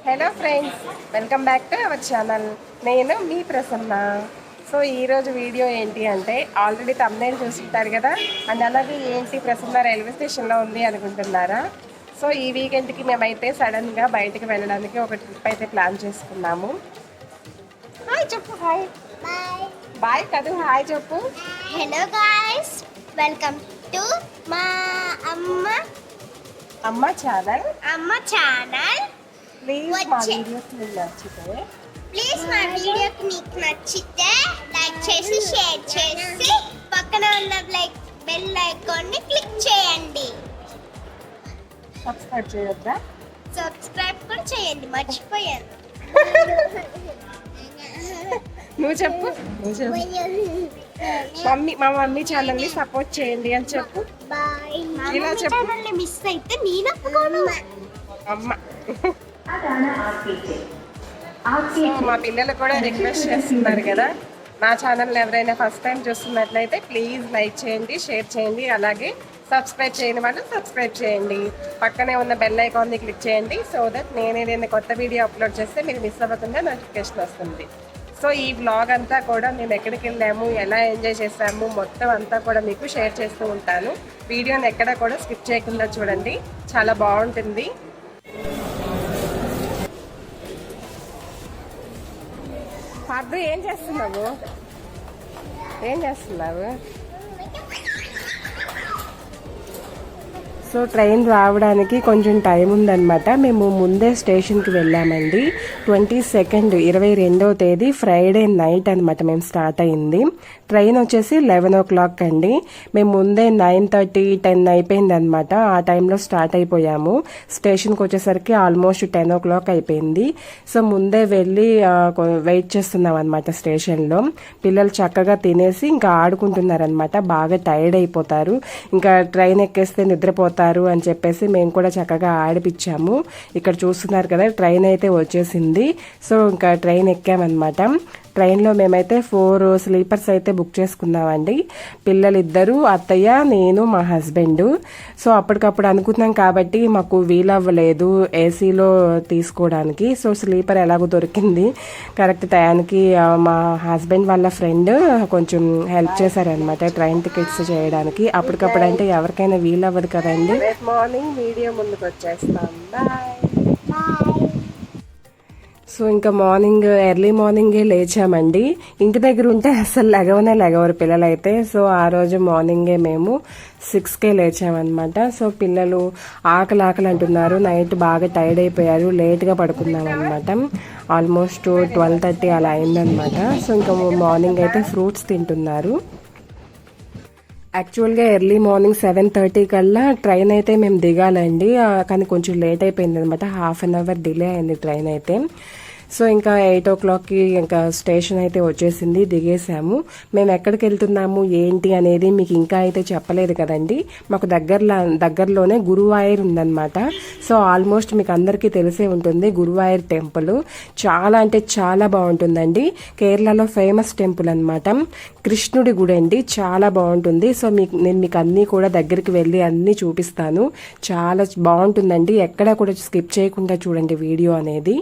Hello friends, welcome back to our channel. నేను మీ Prasanna. So ఈరోజు video ఏంటి అంటే, ఆల్రెడీ thumbnail చూస్తుంటారు కదా, అండ్ అలాగే ఏంటి ప్రసన్న రైల్వే స్టేషన్లో ఉంది అనుకుంటున్నారా? సో ఈ వీకెండ్కి మేమైతే సడన్గా బయటికి వెళ్ళడానికి ఒక ట్రిప్ అయితే ప్లాన్ చేసుకున్నాము. హాయ్ చెప్పు. హాయ్ బాయ్ బాయ్ కాదు, హాయ్ చెప్పు. హలో గాయ్స్, వెల్కమ్ టు మా అమ్మ ఛానల్. ప్లీజ్ మా వీడియోస్ మీకు నచ్చితే ప్లీజ్ మా వీడియోకి మీకు నచ్చితే లైక్ చేసి షేర్ చేసి పక్కన ఉన్న బెల్ ఐకాన్ని క్లిక్ చేయండి. సబ్స్క్రైబ్ చేయొద్దా? సబ్స్క్రైబ్ కూడా చేయండి, మర్చిపోయాను. నువ్వు చెప్పు. మా మమ్మీ ఛానల్ని సపోర్ట్ చేయండి అని చెప్పు. బాయ్. ఇలా చెప్పు. మిస్ అయితే నేను ఒప్పుకోను. అమ్మ మా పిల్లలు కూడా రిక్వెస్ట్ చేస్తున్నారు కదా, నా ఛానల్ ఎవరైనా ఫస్ట్ టైం చూస్తున్నట్లయితే ప్లీజ్ లైక్ చేయండి, షేర్ చేయండి, అలాగే సబ్స్క్రైబ్ చేయని వాళ్ళు సబ్స్క్రైబ్ చేయండి. పక్కనే ఉన్న బెల్ ఐకాన్ని క్లిక్ చేయండి. సో దట్ నేను ఏదైనా కొత్త వీడియో అప్లోడ్ చేస్తే మీరు మిస్ అవ్వకుండా నోటిఫికేషన్ వస్తుంది. సో ఈ వ్లాగ్ అంతా కూడా మేము ఎక్కడికి వెళ్ళాము, ఎలా ఎంజాయ్ చేసాము, మొత్తం అంతా కూడా మీకు షేర్ చేస్తూ ఉంటాను. వీడియోని ఎక్కడ కూడా స్కిప్ చేయకుండా చూడండి, చాలా బాగుంటుంది. పార్దు ఏం చేస్తున్నావు? సో ట్రైన్ రావడానికి కొంచెం టైం ఉందన్నమాట. మేము ముందే స్టేషన్కి వెళ్ళామండి. 22nd 22వ తేదీ ఫ్రైడే నైట్ అనమాట మేము స్టార్ట్ అయింది. ట్రైన్ వచ్చేసి 11 o'clock అండి. మేము ముందే 9:30 10 అయిపోయింది అనమాట. ఆ టైంలో స్టార్ట్ అయిపోయాము. స్టేషన్కి వచ్చేసరికి ఆల్మోస్ట్ 10 o'clock అయిపోయింది. సో ముందే వెళ్ళి వెయిట్ చేస్తున్నాం అనమాట స్టేషన్లో. పిల్లలు చక్కగా తినేసి ఇంకా ఆడుకుంటున్నారనమాట. బాగా టైర్డ్ అయిపోతారు, ఇంకా ట్రైన్ ఎక్కేస్తే నిద్రపోతారు అని చెప్పేసి మేము కూడా చక్కగా ఆడిపించాము. ఇక్కడ చూస్తున్నారు కదా, ట్రైన్ అయితే వచ్చేసింది. సో ఇంకా ట్రైన్ ఎక్కామన్నమాట. ట్రైన్లో మేమైతే 4 స్లీపర్స్ అయితే బుక్ చేసుకున్నామండి. పిల్లలు ఇద్దరు, అత్తయ్య, నేను, మా హస్బెండ్. సో అప్పటికప్పుడు అనుకున్నాం కాబట్టి మాకు వీలవ్వలేదు ఏసీలో తీసుకోవడానికి. సో స్లీపర్ ఎలాగో దొరికింది కరెక్ట్ టయానికి. మా హస్బెండ్ వాళ్ళ ఫ్రెండ్ కొంచెం హెల్ప్ చేశారనమాట ట్రైన్ టికెట్స్ చేయడానికి. అప్పటికప్పుడు అంటే ఎవరికైనా వీలవ్వదు కదండి. మార్నింగ్ వీడియో ముందుకు వచ్చేస్తాం. బాయ్. సో ఇంకా ఎర్లీ మార్నింగే లేచామండి. ఇంటి దగ్గర ఉంటే అసలు లెగవరు పిల్లలైతే. సో ఆ రోజు మార్నింగే మేము 6కే లేచామన్నమాట. సో పిల్లలు ఆకలి అంటున్నారు. నైట్ బాగా టైర్డ్ అయిపోయారు, లేట్గా పడుకున్నాం అనమాట. ఆల్మోస్ట్ 12:30 అలా అయిందనమాట. సో ఇంకా మార్నింగ్ అయితే ఫ్రూట్స్ తింటున్నారు. యాక్చువల్గా ఎర్లీ మార్నింగ్ 7:30 కల్లా ట్రైన్ అయితే మేము దిగాలండి, కానీ కొంచెం లేట్ అయిపోయింది అనమాట. హాఫ్ అన్ అవర్ డిలే అయింది ట్రైన్ అయితే. సో ఇంకా 8 o'clockకి ఇంకా స్టేషన్ అయితే వచ్చేసింది, దిగేసాము. మేము ఎక్కడికి వెళ్తున్నాము ఏంటి అనేది మీకు ఇంకా అయితే చెప్పలేదు కదండి. మాకు దగ్గరలోనే గురువాయూర్ ఉందన్నమాట. సో ఆల్మోస్ట్ మీకు అందరికీ తెలిసే ఉంటుంది గురువాయూర్ టెంపుల్. చాలా అంటే చాలా బాగుంటుందండి. కేరళలో ఫేమస్ టెంపుల్ అనమాట. కృష్ణుడి గుడి అండి, చాలా బాగుంటుంది. సో నేను మీకు అన్నీ కూడా దగ్గరికి వెళ్ళి అన్నీ చూపిస్తాను. చాలా బాగుంటుందండి, ఎక్కడ కూడా స్కిప్ చేయకుండా చూడండి వీడియో అనేది.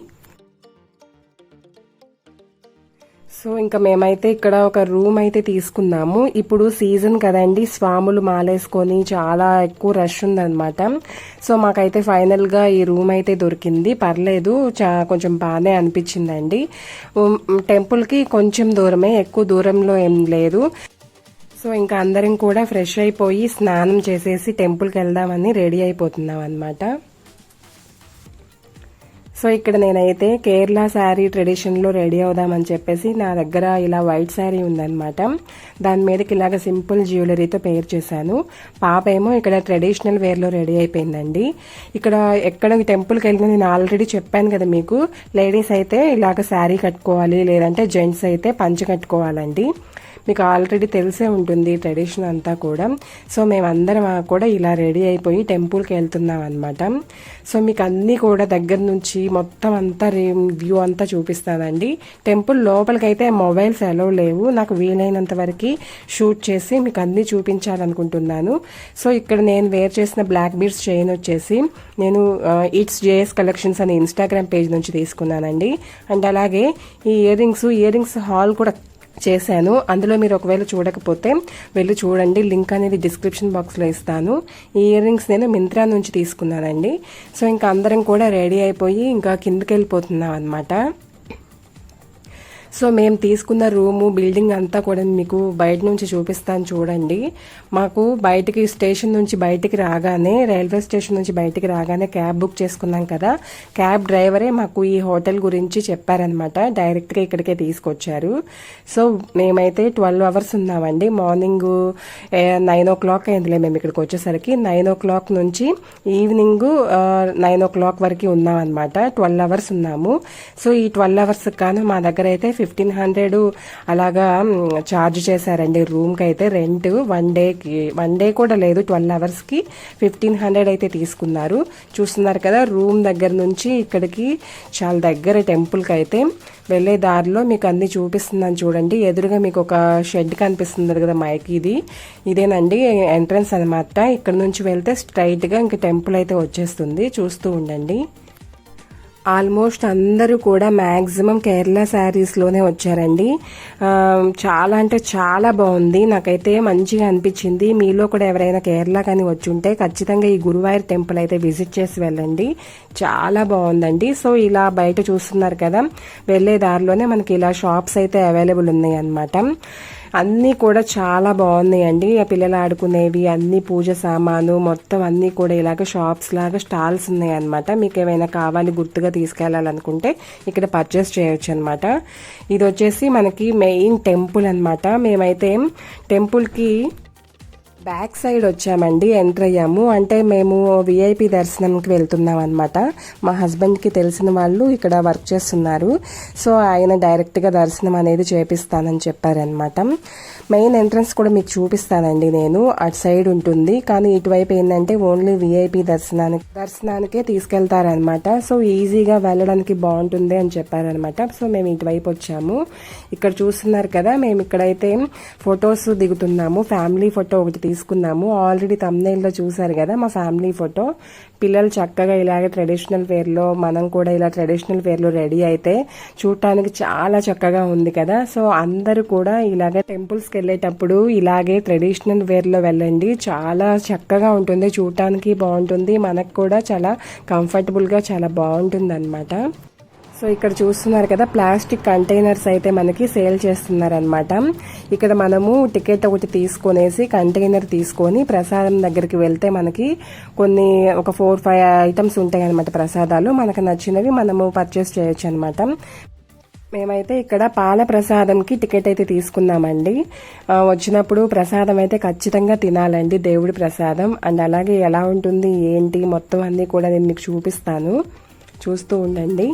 సో ఇంకా మేమైతే ఇక్కడ ఒక రూమ్ అయితే తీసుకున్నాము. ఇప్పుడు సీజన్ కదండి, స్వాములు మాలేసుకొని చాలా ఎక్కువ రష్ ఉందన్నమాట. సో మాకైతే ఫైనల్ గా ఈ రూమ్ అయితే దొరికింది. పర్లేదు, కొంచెం బాగానే అనిపించిందండి. టెంపుల్ కి కొంచెం దూరమే, ఎక్కువ దూరంలో ఏం లేదు. సో ఇంకా అందరం కూడా ఫ్రెష్ అయిపోయి స్నానం చేసేసి టెంపుల్కి వెళ్దామని రెడీ అయిపోతున్నాం అనమాట. సో ఇక్కడ నేనైతే కేరళ శారీ ట్రెడిషన్లో రెడీ అవుదామని చెప్పేసి నా దగ్గర ఇలా వైట్ శారీ ఉందన్నమాట. దాని మీదకి ఇలాగ సింపుల్ జ్యువెలరీతో పేర్ చేశాను. పాప ఏమో ఇక్కడ ట్రెడిషనల్ వేర్లో రెడీ అయిపోయిందండి. ఇక్కడ ఎక్కడ టెంపుల్కి వెళ్ళినా నేను ఆల్రెడీ చెప్పాను కదా మీకు, లేడీస్ అయితే ఇలాగ శారీ కట్టుకోవాలి, లేదంటే జెంట్స్ అయితే పంచ కట్టుకోవాలండి. మీకు ఆల్రెడీ తెలిసే ఉంటుంది ట్రెడిషన్ అంతా కూడా. సో మేమందరం కూడా ఇలా రెడీ అయిపోయి టెంపుల్కి వెళ్తున్నాం అనమాట. సో మీకు అన్నీ కూడా దగ్గర నుంచి మొత్తం అంతా వ్యూ అంతా చూపిస్తానండి. టెంపుల్ లోపలికైతే మొబైల్స్ అలౌ లేవు. నాకు వీలైనంత వరకు షూట్ చేసి మీకు అన్నీ చూపించాలనుకుంటున్నాను. సో ఇక్కడ నేను వేర్ చేసిన బ్లాక్ బీడ్స్ చైన్ వచ్చేసి నేను ఇట్స్ జేఎస్ కలెక్షన్స్ అనే ఇన్స్టాగ్రామ్ పేజ్ నుంచి తీసుకున్నానండి. అండ్ అలాగే ఈ ఇయర్ రింగ్స్ హాల్ కూడా చేశాను. అందులో మీరు ఒకవేళ చూడకపోతే వెళ్ళి చూడండి, లింక్ అనేది డిస్క్రిప్షన్ బాక్స్లో ఇస్తాను. ఈ ఇయర్ రింగ్స్ నేను మింత్రా నుంచి తీసుకున్నానండి. సో ఇంకా అందరం కూడా రెడీ అయిపోయి ఇంకా కిందకి వెళ్ళిపోతున్నాం అనమాట. సో మేము తీసుకున్న రూము బిల్డింగ్ అంతా కూడా మీకు బయట నుంచి చూపిస్తాను చూడండి. మాకు బయటికి స్టేషన్ నుంచి బయటికి రాగానే, రైల్వే స్టేషన్ నుంచి బయటికి రాగానే క్యాబ్ బుక్ చేసుకున్నాం కదా, క్యాబ్ డ్రైవరే మాకు ఈ హోటల్ గురించి చెప్పారనమాట. డైరెక్ట్గా ఇక్కడికే తీసుకొచ్చారు. సో మేమైతే 12 అవర్స్ ఉన్నామండి. మార్నింగ్ 9 o'clock అయిందిలే మేము ఇక్కడికి వచ్చేసరికి. 9 o'clock నుంచి ఈవినింగ్ 9 o'clock వరకు ఉన్నాం అనమాట. 12 అవర్స్ ఉన్నాము. సో ఈ 12 అవర్స్ కాను మా దగ్గర అయితే 1500 అలాగా ఛార్జ్ చేశారండి రూమ్కి అయితే. రెంట్ వన్ డే కూడా లేదు, 12 అవర్స్కి 1500 అయితే తీసుకున్నారు. చూస్తున్నారు కదా, రూమ్ దగ్గర నుంచి ఇక్కడికి చాలా దగ్గర టెంపుల్కి అయితే. వెళ్ళే దారిలో మీకు అన్ని చూపిస్తున్నాను చూడండి. ఎదురుగా మీకు ఒక షెడ్ కనిపిస్తుంది కదా మైక్, ఇదేనండి ఎంట్రన్స్ అనమాట. ఇక్కడ నుంచి వెళ్తే స్ట్రైట్గా ఇంక టెంపుల్ అయితే వచ్చేస్తుంది. చూస్తూ ఉండండి. ఆల్మోస్ట్ అందరూ కూడా మ్యాక్సిమం కేరళ శారీస్లోనే వచ్చారండి. చాలా అంటే చాలా బాగుంది, నాకైతే మంచిగా అనిపించింది. మీలో కూడా ఎవరైనా కేరళ కానీ వచ్చి ఉంటే ఖచ్చితంగా ఈ గురువాయూర్ టెంపుల్ అయితే విజిట్ చేసి వెళ్ళండి. చాలా బాగుందండి. సో ఇలా బయట చూస్తున్నారు కదా, వెళ్లే దారిలోనే మనకి ఇలా షాప్స్ అయితే అవైలబుల్ ఉన్నాయి అన్నమాట. అన్నీ కూడా చాలా బాగున్నాయండి. పిల్లలు ఆడుకునేవి అన్ని, పూజ సామాను మొత్తం అన్నీ కూడా ఇలాగ షాప్స్ లాగా స్టాల్స్ ఉన్నాయి అనమాట. మీకు ఏమైనా కావాలి గుర్తుగా తీసుకెళ్లాలనుకుంటే ఇక్కడ పర్చేస్ చేయొచ్చు అనమాట. ఇది వచ్చేసి మనకి మెయిన్ టెంపుల్ అనమాట. మేమైతే టెంపుల్కి బ్యాక్ సైడ్ వచ్చామండి, ఎంటర్ అయ్యాము. అంటే మేము విఐపి దర్శనంకి వెళ్తున్నాం అనమాట. మా హస్బెండ్కి తెలిసిన వాళ్ళు ఇక్కడ వర్క్ చేస్తున్నారు. సో ఆయన డైరెక్ట్గా దర్శనం అనేది చేపిస్తానని చెప్పారనమాట. మెయిన్ ఎంట్రన్స్ కూడా మీకు చూపిస్తానండి నేను, అటు సైడ్ ఉంటుంది. కానీ ఇటువైపు ఏంటంటే ఓన్లీ విఐపి దర్శనానికే తీసుకెళ్తారనమాట. సో ఈజీగా వెళ్ళడానికి బాగుంటుంది అని చెప్పారనమాట. సో మేము ఇటువైపు వచ్చాము. ఇక్కడ చూస్తున్నారు కదా, మేము ఇక్కడైతే ఫొటోస్ దిగుతున్నాము. ఫ్యామిలీ ఫోటో ఒకటి తీసుకున్నాము. ఆల్రెడీ థంబ్నెయిల్లో చూసారు కదా మా ఫ్యామిలీ ఫోటో. పిల్లలు చక్కగా ఇలాగే ట్రెడిషనల్ వేర్లో, మనం కూడా ఇలా ట్రెడిషనల్ వేర్లో రెడీ అయితే చూడటానికి చాలా చక్కగా ఉంది కదా. సో అందరూ కూడా ఇలాగే టెంపుల్స్కి వెళ్ళేటప్పుడు ఇలాగే ట్రెడిషనల్ వేర్లో వెళ్ళండి. చాలా చక్కగా ఉంటుంది, చూడటానికి బాగుంటుంది, మనకు కూడా చాలా కంఫర్టబుల్గా చాలా బాగుంటుంది అనమాట. సో ఇక్కడ చూస్తున్నారు కదా, ప్లాస్టిక్ కంటైనర్స్ అయితే మనకి సేల్ చేస్తున్నారనమాట. ఇక్కడ మనము టికెట్ ఒకటి తీసుకొనేసి కంటైనర్ తీసుకొని ప్రసాదం దగ్గరికి వెళ్తే మనకి కొన్ని ఒక 4-5 ఐటమ్స్ ఉంటాయి అనమాట ప్రసాదాలు. మనకు నచ్చినవి మనము పర్చేస్ చేయొచ్చు అనమాట. మేమైతే ఇక్కడ పాల ప్రసాదంకి టికెట్ అయితే తీసుకున్నామండి. వచ్చినప్పుడు ప్రసాదం అయితే ఖచ్చితంగా తినాలండి, దేవుడి ప్రసాదం. అండ్ అలాగే ఎలా ఉంటుంది ఏంటి మొత్తం అన్నీ కూడా నేను మీకు చూపిస్తాను, చూస్తూ ఉండండి.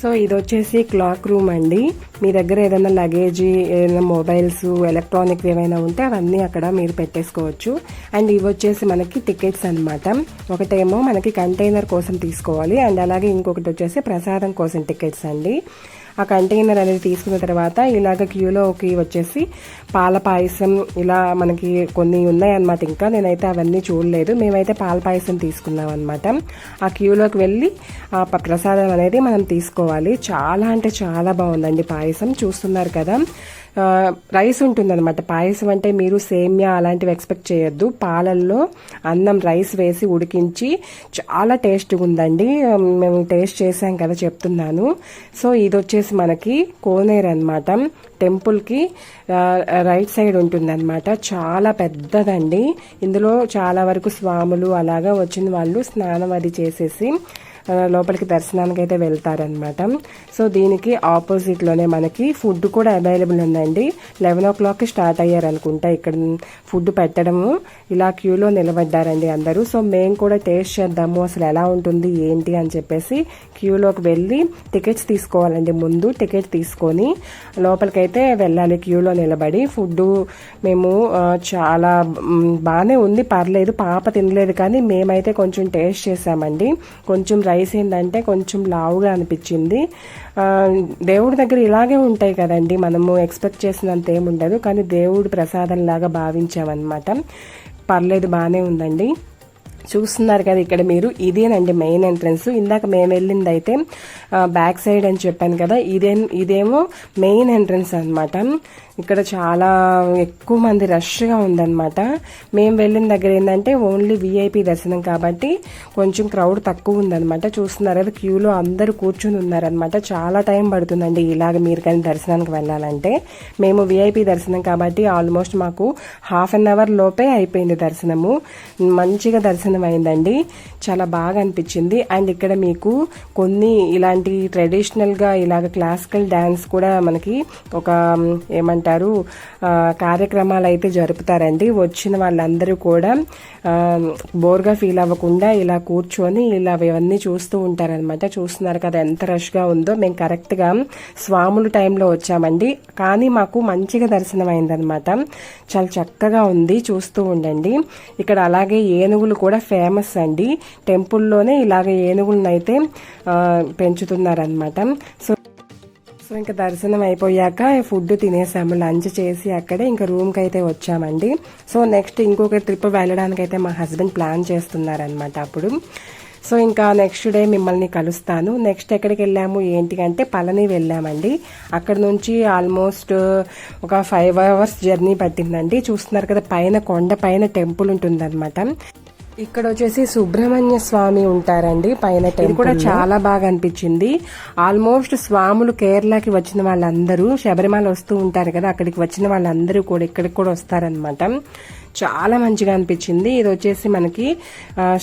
సో ఇది వచ్చేసి క్లాక్ రూమ్ అండి. మీ దగ్గర ఏదైనా లగేజ్, ఏదైనా మొబైల్స్, ఎలక్ట్రానిక్ ఏమైనా ఉంటే అవన్నీ అక్కడ మీరు పెట్టేసుకోవచ్చు. అండ్ ఇవి వచ్చేసి మనకి టికెట్స్ అనమాట. ఒకటేమో మనకి కంటైనర్ కోసం తీసుకోవాలి, అండ్ అలాగే ఇంకొకటి వచ్చేసి ప్రసాదం కోసం టికెట్స్ అండి. ఆ కంటైనర్ అనేది తీసుకున్న తర్వాత ఇలాగ క్యూలోకి వచ్చేసి పాల పాయసం ఇలా మనకి కొన్ని ఉన్నాయన్నమాట. ఇంకా నేనైతే అవన్నీ చూడలేదు. మేమైతే పాల పాయసం తీసుకున్నాం అనమాట. ఆ క్యూలోకి వెళ్ళి ఆ ప్రసాదం అనేది మనం తీసుకోవాలి. చాలా అంటే చాలా బాగుందండి పాయసం. చూస్తున్నారు కదా, రైస్ ఉంటుందన్నమాట. పాయసం అంటే మీరు సేమ్యా అలాంటివి ఎక్స్పెక్ట్ చేయొద్దు. పాలల్లో అన్నం రైస్ వేసి ఉడికించి చాలా టేస్ట్గా ఉందండి. మేము టేస్ట్ చేసాం కదా చెప్తున్నాను. సో ఇది వచ్చేసి వచ్చేసి మనకి కోనేరు అన్నమాట. టెంపుల్ కి రైట్ సైడ్ ఉంటుంది అనమాట. చాలా పెద్దదండి. ఇందులో చాలా వరకు స్వాములు అలాగా వచ్చిన వాళ్ళు స్నానం అది చేసేసి లోపలికి దర్శనానికి అయితే వెళ్తారనమాట. సో దీనికి ఆపోజిట్ లోనే మనకి ఫుడ్ కూడా అవైలబుల్ ఉందండి. 11 o'clock స్టార్ట్ అయ్యారు అనుకుంటా ఇక్కడ ఫుడ్ పెట్టడము. ఇలా క్యూలో నిలబడ్డారండి అందరూ. సో మేము కూడా టేస్ట్ చేద్దాము అసలు ఎలా ఉంటుంది ఏంటి అని చెప్పేసి క్యూలోకి వెళ్ళి టికెట్స్ తీసుకోవాలండి. ముందు టికెట్ తీసుకొని లోపలికైతే వెళ్ళాలి క్యూలో నిలబడి. ఫుడ్ మేము చాలా బాగానే ఉంది, పర్లేదు. పాప తినలేదు కానీ మేమైతే కొంచెం టేస్ట్ చేసామండి. కొంచెం రైస్ ఏంటంటే కొంచెం లావుగా అనిపించింది. దేవుడి దగ్గర ఇలాగే ఉంటాయి కదండి, మనము ఎక్స్పెక్ట్ చేసినంత ఏముండదు, కానీ దేవుడి ప్రసాదం లాగా భావించామన్నమాట. పర్లేదు, బాగానే ఉందండి. చూస్తున్నారు కదా ఇక్కడ మీరు, ఇదేనండి మెయిన్ ఎంట్రన్స్. ఇందాక మేము వెళ్ళింది అయితే బ్యాక్ సైడ్ అని చెప్పాను కదా, ఇదేమో మెయిన్ ఎంట్రన్స్ అన్నమాట. ఇక్కడ చాలా ఎక్కువ మంది రష్గా ఉందన్నమాట. మేము వెళ్ళిన దగ్గర ఏంటంటే ఓన్లీ విఐపి దర్శనం కాబట్టి కొంచెం క్రౌడ్ తక్కువ ఉందన్నమాట. చూస్తున్నారు కదా క్యూలో అందరూ కూర్చుని ఉన్నారనమాట. చాలా టైం పడుతుందండి ఇలాగ మీరు కానీ దర్శనానికి వెళ్ళాలంటే. మేము విఐపి దర్శనం కాబట్టి ఆల్మోస్ట్ మాకు 1/2 hour లోపే అయిపోయింది దర్శనము. మంచిగా దర్శనం అయిందండి, చాలా బాగా అనిపించింది. అండ్ ఇక్కడ మీకు కొన్ని ఇలాంటి ట్రెడిషనల్ గా ఇలాగ క్లాసికల్ డాన్స్ కూడా మనకి ఒక ఏమంటారు కార్యక్రమాలు అయితే జరుపుతారండి. వచ్చిన వాళ్ళందరూ కూడా బోర్గా ఫీల్ అవ్వకుండా ఇలా కూర్చొని ఇలా ఇవన్నీ చూస్తూ ఉంటారనమాట. చూస్తున్నారు కదా ఎంత రష్ గా ఉందో. మేము కరెక్ట్ గా స్వాముల టైంలో వచ్చామండి, కానీ మాకు మంచిగా దర్శనం అయిందనమాట. చాలా చక్కగా ఉంది, చూస్తూ ఉండండి. ఇక్కడ అలాగే ఏనుగులు కూడా ఫేమస్ అండి. టెంపుల్లోనే ఇలాగ ఏనుగులను అయితే పెంచుతున్నారనమాట. సో ఇంకా దర్శనం అయిపోయాక ఫుడ్ తినేసాము, లంచ్ చేసి అక్కడే ఇంకా రూమ్కి అయితే వచ్చామండి. సో నెక్స్ట్ ఇంకొక ట్రిప్ వెళ్ళడానికి అయితే మా హస్బెండ్ ప్లాన్ చేస్తున్నారనమాట అప్పుడు. సో ఇంకా నెక్స్ట్ డే మిమ్మల్ని కలుస్తాను. నెక్స్ట్ ఎక్కడికి వెళ్ళాము ఏంటి అంటే పళని వెళ్ళామండి. అక్కడ నుంచి ఆల్మోస్ట్ ఒక 5 hours జర్నీ పట్టిందండి. చూస్తున్నారు కదా పైన కొండ పైన టెంపుల్ ఉంటుందన్నమాట. ఇక్కడ వచ్చేసి సుబ్రహ్మణ్య స్వామి ఉంటారండి పైన. టెంపుల్ కూడా చాలా బాగా అనిపించింది. ఆల్మోస్ట్ స్వాములు కేరళకి వచ్చిన వాళ్ళందరూ, శబరిమల వస్తూ ఉంటారు కదా, అక్కడికి వచ్చిన వాళ్ళందరూ కూడా ఇక్కడికి కూడా వస్తారనమాట. చాలా మంచిగా అనిపించింది. ఇది వచ్చేసి మనకి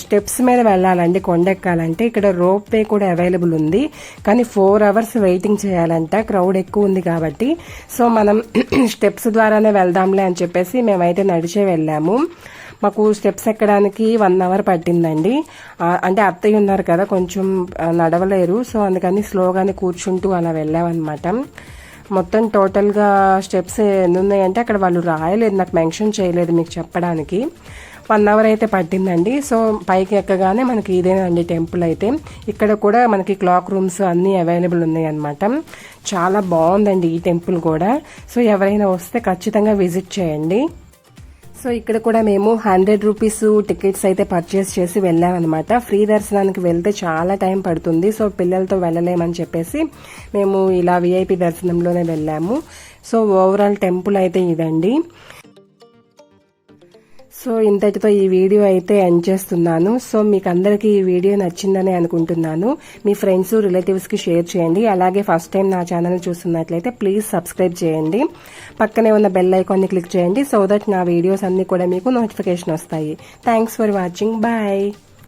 స్టెప్స్ మీద వెళ్ళాలండి కొండెక్కాలంటే. ఇక్కడ రోప్ వే కూడా అవైలబుల్ ఉంది, కానీ 4 hours వెయిటింగ్ చేయాలంట, క్రౌడ్ ఎక్కువ ఉంది కాబట్టి. సో మనం స్టెప్స్ ద్వారానే వెళ్దాంలే అని చెప్పేసి మేమైతే నడిచే వెళ్ళాము. మాకు స్టెప్స్ ఎక్కడానికి 1 hour పట్టిందండి. అంటే అత్తయ్య ఉన్నారు కదా, కొంచెం నడవలేరు. సో అందుకని స్లోగానే కూర్చుంటూ అలా వెళ్ళామన్నమాట. మొత్తం టోటల్ గా స్టెప్స్ ఎన్ని ఉన్నాయంటే అక్కడ వాళ్ళు రాయలేదు, నాకు మెన్షన్ చేయలేదు మీకు చెప్పడానికి. 1 hour అయితే పట్టిందండి. సో పైకి ఎక్కగానే మనకి ఇదేనండి టెంపుల్ అయితే. ఇక్కడ కూడా మనకి క్లాక్ రూమ్స్ అన్ని అవైలబుల్ ఉన్నాయి అన్నమాట. చాలా బాగుందండి ఈ టెంపుల్ కూడా. సో ఎవరైనా వస్తే ఖచ్చితంగా విజిట్ చేయండి. సో ఇక్కడ కూడా మేము 100 rupees టికెట్స్ అయితే పర్చేస్ చేసి వెళ్ళామన్నమాట. ఫ్రీ దర్శనానికి వెళ్తే చాలా టైం పడుతుంది, సో పిల్లలతో వెళ్ళలేమని చెప్పేసి మేము ఇలా విఐపి దర్శనంలోనే వెళ్ళాము. సో ఓవరాల్ టెంపుల్ అయితే ఇదండి. సో ఇంతటితో ఈ వీడియో అయితే ఎండ్ చేస్తున్నాను. సో మీకు అందరికీ ఈ వీడియో నచ్చిందని అనుకుంటున్నాను. మీ ఫ్రెండ్స్ రిలేటివ్స్ కి షేర్ చేయండి. అలాగే ఫస్ట్ టైం నా ఛానల్ చూస్తున్నట్లయితే ప్లీజ్ సబ్స్క్రైబ్ చేయండి. పక్కనే ఉన్న బెల్ ఐకాన్ ని క్లిక్ చేయండి, సో దట్ నా వీడియోస్ అన్ని కూడా మీకు నోటిఫికేషన్ వస్తాయి. Thanks for watching. బాయ్.